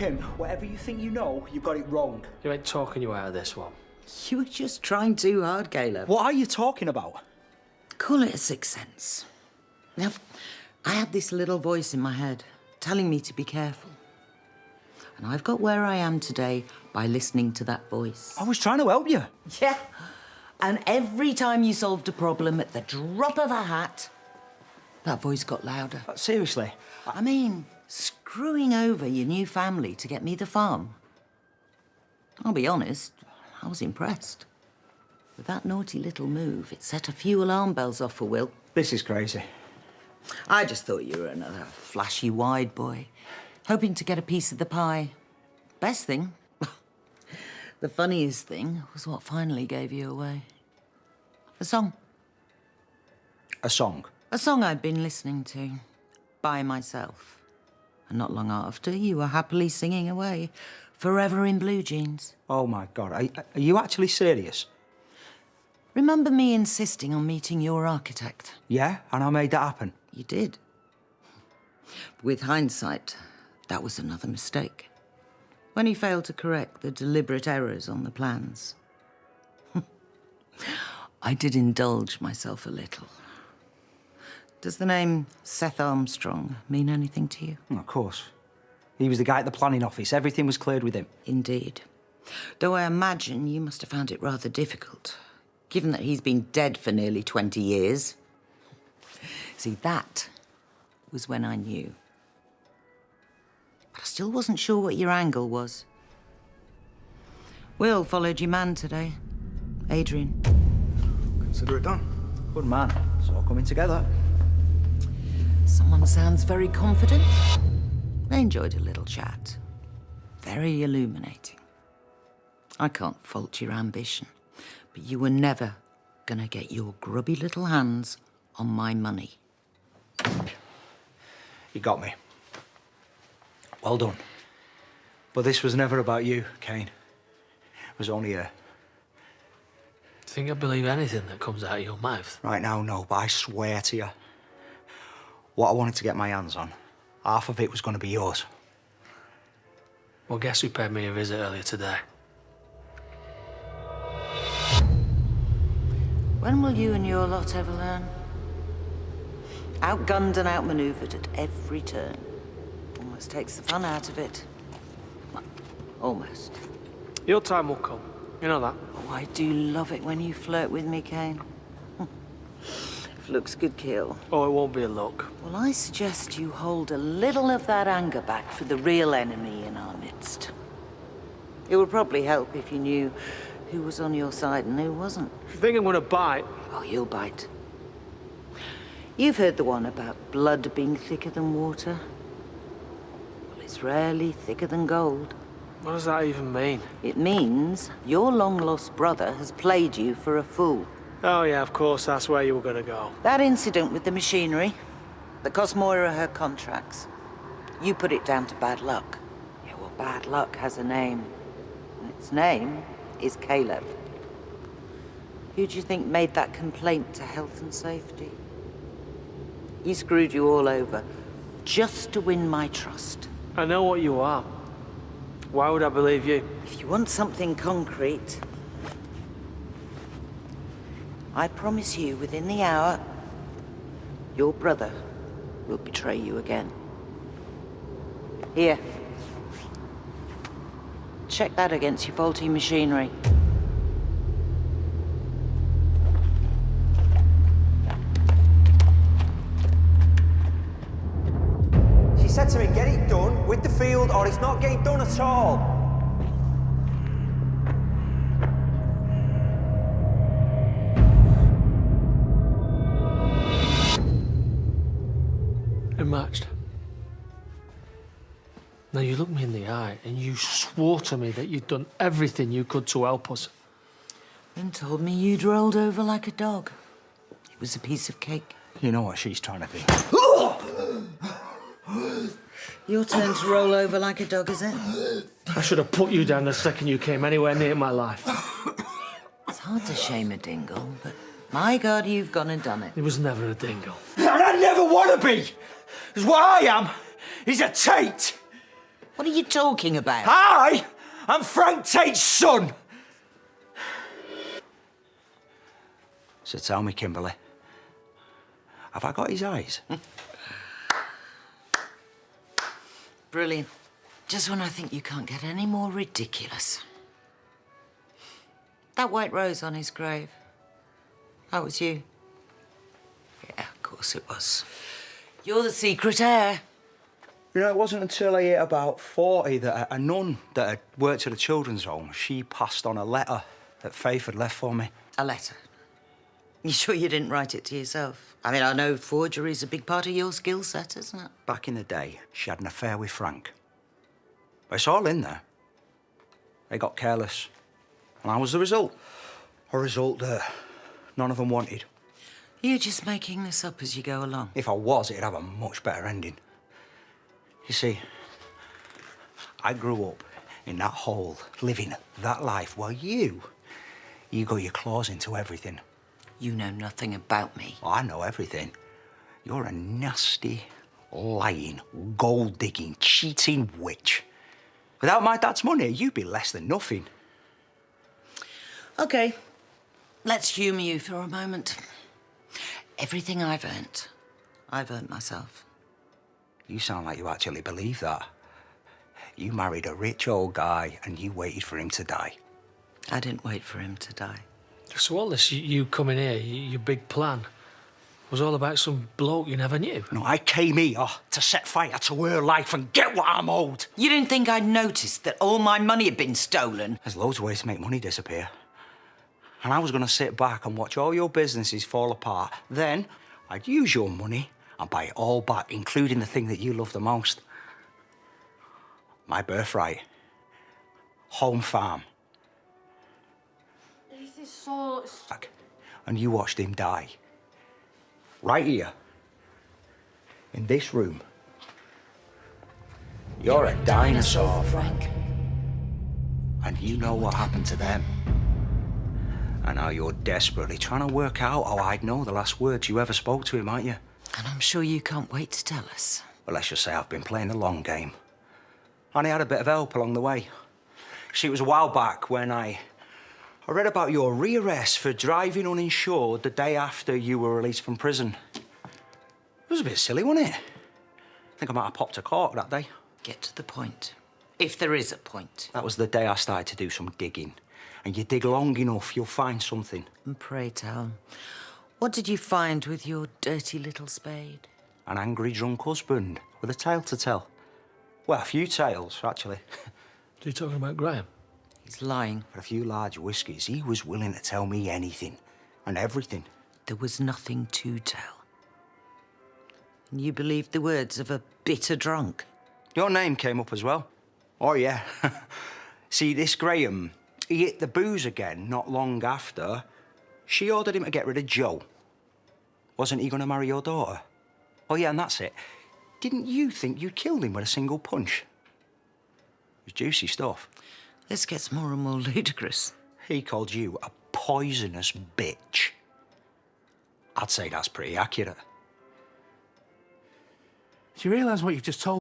Kim, whatever you think you know, you've got it wrong. You ain't talking you out of this one. You were just trying too hard, Caleb. What are you talking about? Call it a sixth sense. Now, I had this little voice in my head telling me to be careful. And I've got where I am today by listening to that voice. I was trying to help you. Yeah. And every time you solved a problem at the drop of a hat, that voice got louder. Seriously? I mean, screwing over your new family to get me the farm. I'll be honest, I was impressed. With that naughty little move, it set a few alarm bells off for Will. This is crazy. I just thought you were another flashy wide boy, hoping to get a piece of the pie. Best thing, the funniest thing, was what finally gave you away. A song. A song? A song I'd been listening to by myself. And not long after, you were happily singing away, forever in blue jeans. Oh, my God. Are you actually serious? Remember me insisting on meeting your architect? Yeah, and I made that happen. You did. With hindsight, that was another mistake. When he failed to correct the deliberate errors on the plans. I did indulge myself a little. Does the name Seth Armstrong mean anything to you? Of course. He was the guy at the planning office. Everything was cleared with him. Indeed. Though I imagine you must have found it rather difficult, given that he's been dead for nearly 20 years. See, that was when I knew. But I still wasn't sure what your angle was. Will followed your man today, Adrian. Consider it done. Good man. It's all coming together. Someone sounds very confident. I enjoyed a little chat. Very illuminating. I can't fault your ambition, but you were never gonna get your grubby little hands on my money. You got me. Well done. But this was never about you, Kane. It was only a... Think I believe anything that comes out of your mouth? Right now, no, but I swear to you, what I wanted to get my hands on, half of it was going to be yours. Well, guess who paid me a visit earlier today? When will you and your lot ever learn? Outgunned and outmaneuvered at every turn. Almost takes the fun out of it. Well, almost. Your time will come. You know that. Oh, I do love it when you flirt with me, Kane. If looks could kill. Oh, it won't be a look. Well, I suggest you hold a little of that anger back for the real enemy in our midst. It would probably help if you knew who was on your side and who wasn't. If you think I'm gonna bite? Oh, you'll bite. You've heard the one about blood being thicker than water. Well, it's rarely thicker than gold. What does that even mean? It means your long-lost brother has played you for a fool. Oh, yeah, of course, that's where you were gonna go. That incident with the machinery that cost Moira her contracts, you put it down to bad luck. Yeah, well, bad luck has a name. And its name is Caleb. Who do you think made that complaint to health and safety? He screwed you all over just to win my trust. I know what you are. Why would I believe you? If you want something concrete, I promise you within the hour, your brother will betray you again. Here. Check that against your faulty machinery. She said to me, get it done with the field or it's not getting done at all. It matched. Now, you looked me in the eye and you swore to me that you'd done everything you could to help us. And told me you'd rolled over like a dog. It was a piece of cake. You know what she's trying to do. Your turn to roll over like a dog, is it? I should have put you down the second you came anywhere near my life. It's hard to shame a dingle, but my God, you've gone and done it. It was never a dingle. And I never want to be! Because what I am is a Tate! What are you talking about? Hi! I'm Frank Tate's son! So tell me, Kimberly, have I got his eyes? Brilliant. Just when I think you can't get any more ridiculous. That white rose on his grave, that was you. Yeah, of course it was. You're the secret heir. You know, it wasn't until I hit about 40 that a nun that had worked at a children's home, she passed on a letter that Faith had left for me. A letter. You sure you didn't write it to yourself? I mean, I know forgery's a big part of your skill set, isn't it? Back in the day, she had an affair with Frank. But it's all in there. They got careless. And I was the result. A result that none of them wanted. You're just making this up as you go along. If I was, it'd have a much better ending. You see, I grew up in that hole, living that life, while you got your claws into everything. You know nothing about me. Oh, I know everything. You're a nasty, lying, gold-digging, cheating witch. Without my dad's money, you'd be less than nothing. OK, let's humour you for a moment. Everything I've earned myself. You sound like you actually believe that. You married a rich old guy and you waited for him to die. I didn't wait for him to die. So all this, you coming here, your big plan, was all about some bloke you never knew? No, I came here to set fire to her life and get what I'm owed. You didn't think I'd noticed that all my money had been stolen? There's loads of ways to make money disappear. And I was going to sit back and watch all your businesses fall apart. Then I'd use your money and buy it all back, including the thing that you love the most. My birthright. Home farm. This is so... And you watched him die. Right here. In this room. You're a dinosaur, Frank. And you know what happened to them. And now you're desperately trying to work out how I'd know the last words you ever spoke to him, aren't you? And I'm sure you can't wait to tell us. Well, let's just say I've been playing the long game. And I had a bit of help along the way. See, it was a while back when I read about your rearrest for driving uninsured the day after you were released from prison. It was a bit silly, wasn't it? I think I might have popped a cork that day. Get to the point. If there is a point. That was the day I started to do some digging. And you dig long enough, you'll find something. And pray tell, what did you find with your dirty little spade? An angry, drunk husband with a tale to tell. Well, a few tales, actually. Are you talking about Graham? He's lying. For a few large whiskies, he was willing to tell me anything and everything. There was nothing to tell. And you believed the words of a bitter drunk. Your name came up as well. Oh, yeah. See, this Graham, he hit the booze again not long after. She ordered him to get rid of Joe. Wasn't he going to marry your daughter? Oh, yeah, and that's it. Didn't you think you'd killed him with a single punch? It was juicy stuff. This gets more and more ludicrous. He called you a poisonous bitch. I'd say that's pretty accurate. Do you realise what you've just told